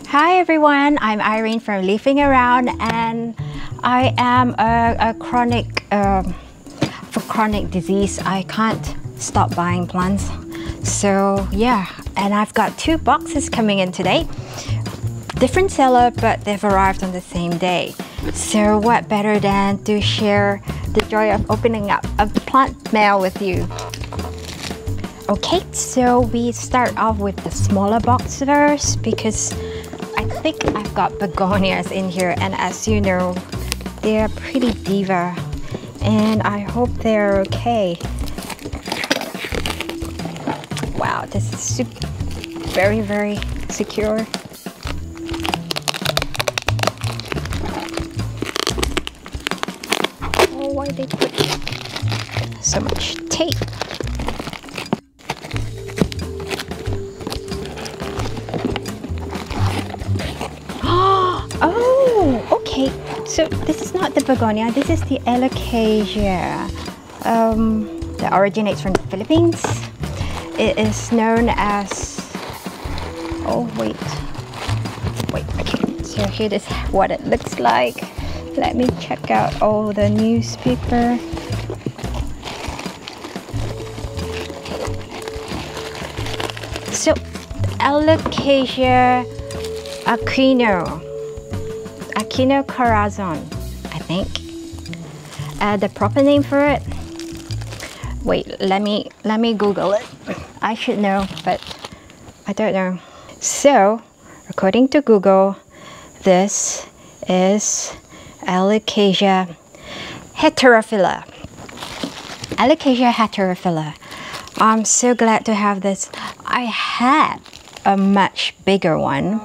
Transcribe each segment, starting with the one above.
Hi everyone, I'm Irene from Leafing Around, and I am a chronic for chronic disease. I can't stop buying plants. So yeah, and I've got 2 boxes coming in today. Different seller, but they've arrived on the same day. So what better than to share the joy of opening up a plant mail with you. Okay, so we start off with the smaller box first because I think I've got begonias in here, and as you know, they're pretty diva and I hope they're okay. Wow, this is very, very secure. Oh, why they put so much tape? Oh, okay. So this is not the begonia. This is the Alocasia. That originates from the Philippines. It is known as. Oh wait. Okay. So here is what it looks like. Let me check out all the newspaper. So Alocasia Aquino Corazon, I think. The proper name for it. Wait, let me Google it. I should know, but I don't know. So, according to Google, this is Alocasia heterophylla. Alocasia heterophylla. I'm so glad to have this. I had a much bigger one.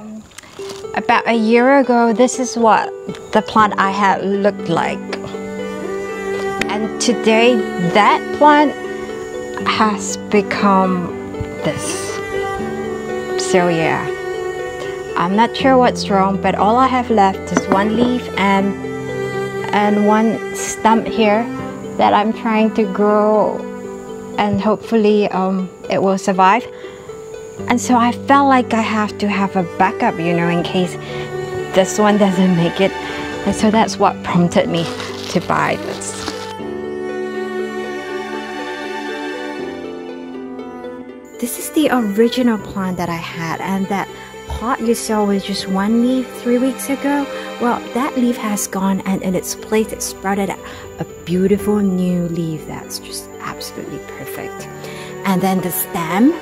About a year ago, this is what the plant I had looked like. And today, that plant has become this. So yeah, I'm not sure what's wrong, but all I have left is one leaf and one stump here that I'm trying to grow, and hopefully it will survive. And so I felt like I have to have a backup, you know, in case this one doesn't make it. And so that's what prompted me to buy this. This is the original plant that I had, and that pot you saw was just one leaf 3 weeks ago. Well, that leaf has gone, and in its place it sprouted a beautiful new leaf that's just absolutely perfect. And then the stem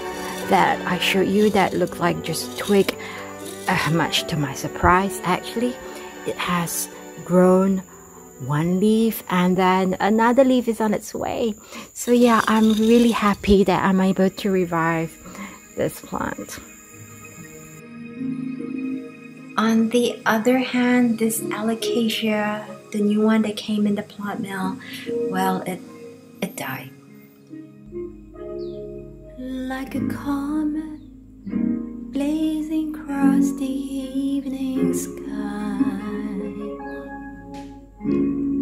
that I showed you that looked like just twig, much to my surprise actually, it has grown one leaf and then another leaf is on its way. So yeah, I'm really happy that I'm able to revive this plant. On the other hand, this Alocasia, the new one that came in the plant mail, well, it died. Like a comet blazing across the evening sky,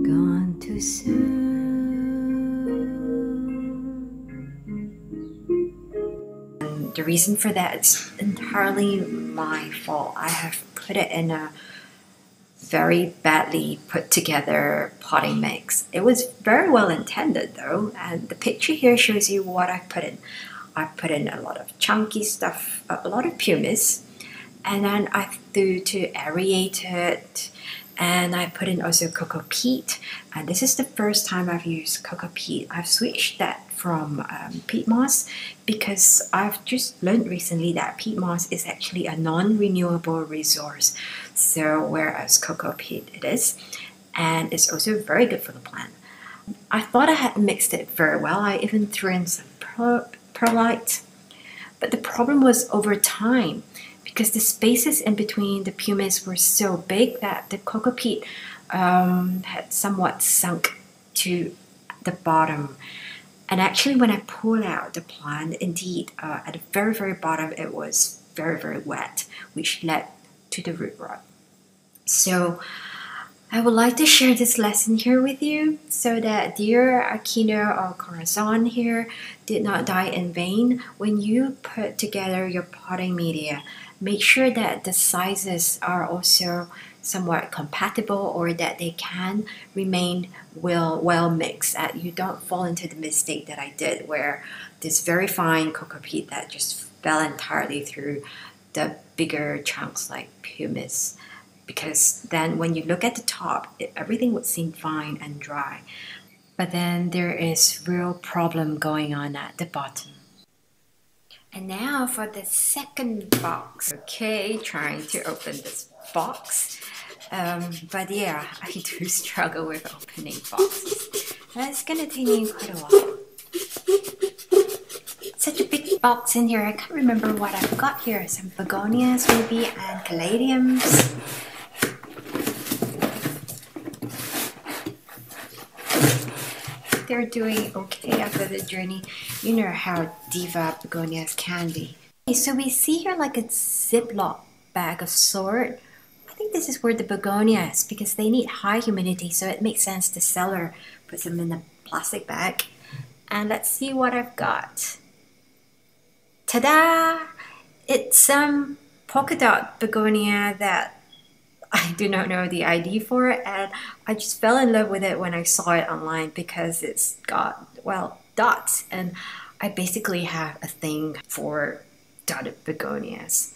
gone too soon. And the reason for that is entirely my fault. I have put it in a very badly put together potting mix. It was very well intended though, and the picture here shows you what I put in. I put in a lot of chunky stuff, a lot of pumice, and then I threw to aerate it, and I put in also cocoa peat. And this is the first time I've used cocoa peat. I've switched that from peat moss because I've just learned recently that peat moss is actually a non-renewable resource. So whereas cocoa peat it is, and it's also very good for the plant. I thought I had mixed it very well. I even threw in some perlite, but the problem was over time, because the spaces in between the pumice were so big that the cocoa peat had somewhat sunk to the bottom. And actually when I pulled out the plant, indeed at the very, very bottom it was very, very wet, which led to the root rot. So I would like to share this lesson here with you so that dear Aquino Corazon here did not die in vain. When you put together your potting media, make sure that the sizes are also somewhat compatible, or that they can remain well mixed, that you don't fall into the mistake that I did, where this very fine cocoa peat that just fell entirely through the bigger chunks like pumice, because then when you look at the top, everything would seem fine and dry, but then there is real problem going on at the bottom. And now for the second box. Okay, trying to open this box. But yeah, I do struggle with opening boxes. It's gonna take me quite a while. Such a big box in here. I can't remember what I've got here. Some begonias maybe, and caladiums. They're doing okay after the journey. You know how diva begonias can be. Okay, so we see here like a Ziploc bag of sort. I think this is where the begonias, because they need high humidity, so it makes sense the seller puts them in a plastic bag. And let's see what I've got. Ta-da! It's some polka dot begonia that I do not know the ID for, and I just fell in love with it when I saw it online because it's got, well, dots, and I basically have a thing for dotted begonias.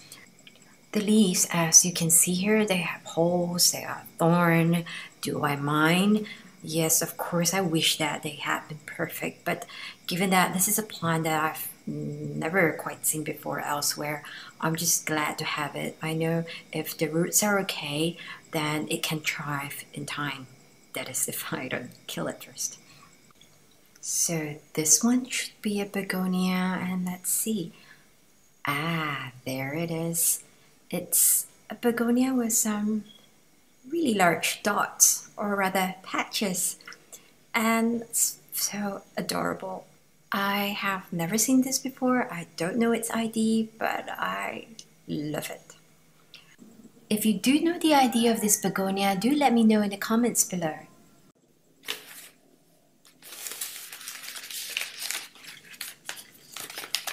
The leaves, as you can see here, they have holes, they are thorn. Do I mind? Yes, of course, I wish that they had been perfect, but given that this is a plant that I've never quite seen before elsewhere, I'm just glad to have it. I know if the roots are okay, then it can thrive in time. That is if I don't kill it first. So this one should be a begonia, and let's see. Ah, there it is. It's a begonia with some really large dots, or rather patches, and it's so adorable. I have never seen this before. I don't know its ID, but I love it. If you do know the ID of this begonia, do let me know in the comments below.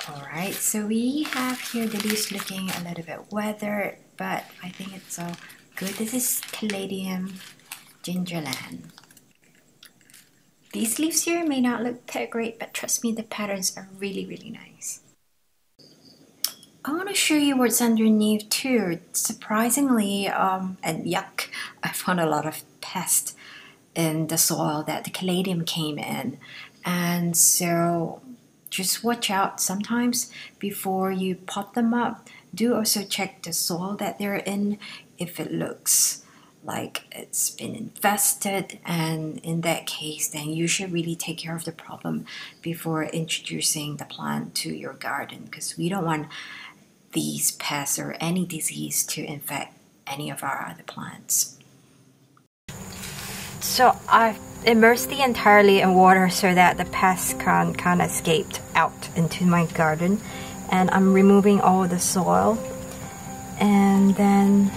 Alright, so we have here the leaves looking a little bit weathered, but I think it's all good. This is Caladium Gingerland. These leaves here may not look that great, but trust me, the patterns are really, really nice. I want to show you what's underneath too. Surprisingly, and yuck, I found a lot of pest in the soil that the caladium came in. And so just watch out sometimes before you pot them up. Do also check the soil that they're in if it looks like it's been infested, and in that case then you should really take care of the problem before introducing the plant to your garden, because we don't want these pests or any disease to infect any of our other plants. So I've immersed the entirely in water so that the pests can kind of escape out into my garden, and I'm removing all the soil, and then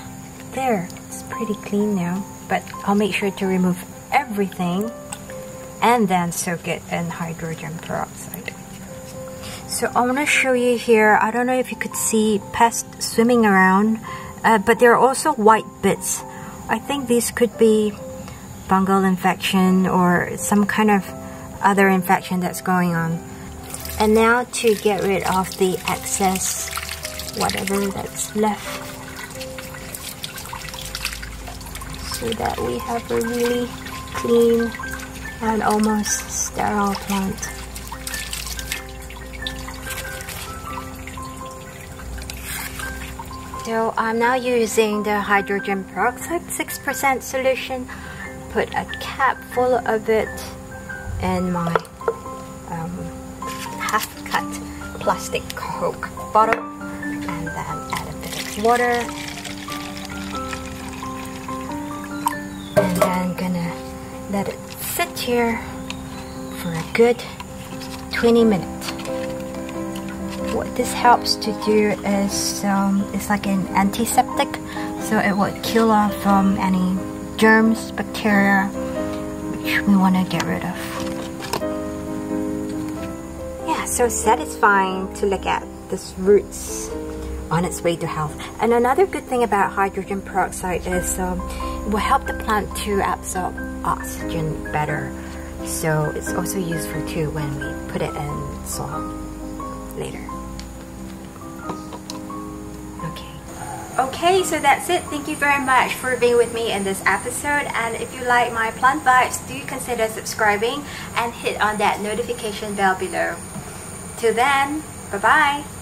there. Pretty clean now, but I'll make sure to remove everything and then soak it in hydrogen peroxide. So I want to show you here, I don't know if you could see pests swimming around, but there are also white bits. I think these could be fungal infection or some kind of other infection that's going on. And now to get rid of the excess whatever that's left, so that we have a really clean and almost sterile plant. So I'm now using the hydrogen peroxide 6% solution. Put a cap full of it in my half-cut plastic Coke bottle, and then add a bit of water. And then gonna let it sit here for a good 20 minutes. What this helps to do is it's like an antiseptic, so it would kill off any germs, bacteria, which we want to get rid of. Yeah, so satisfying to look at these roots on its way to health. And another good thing about hydrogen peroxide is it will help the plant to absorb oxygen better. So it's also useful too when we put it in soil later. Okay, so that's it. Thank you very much for being with me in this episode, and if you like my plant vibes, do consider subscribing and hit on that notification bell below. Till then, bye bye.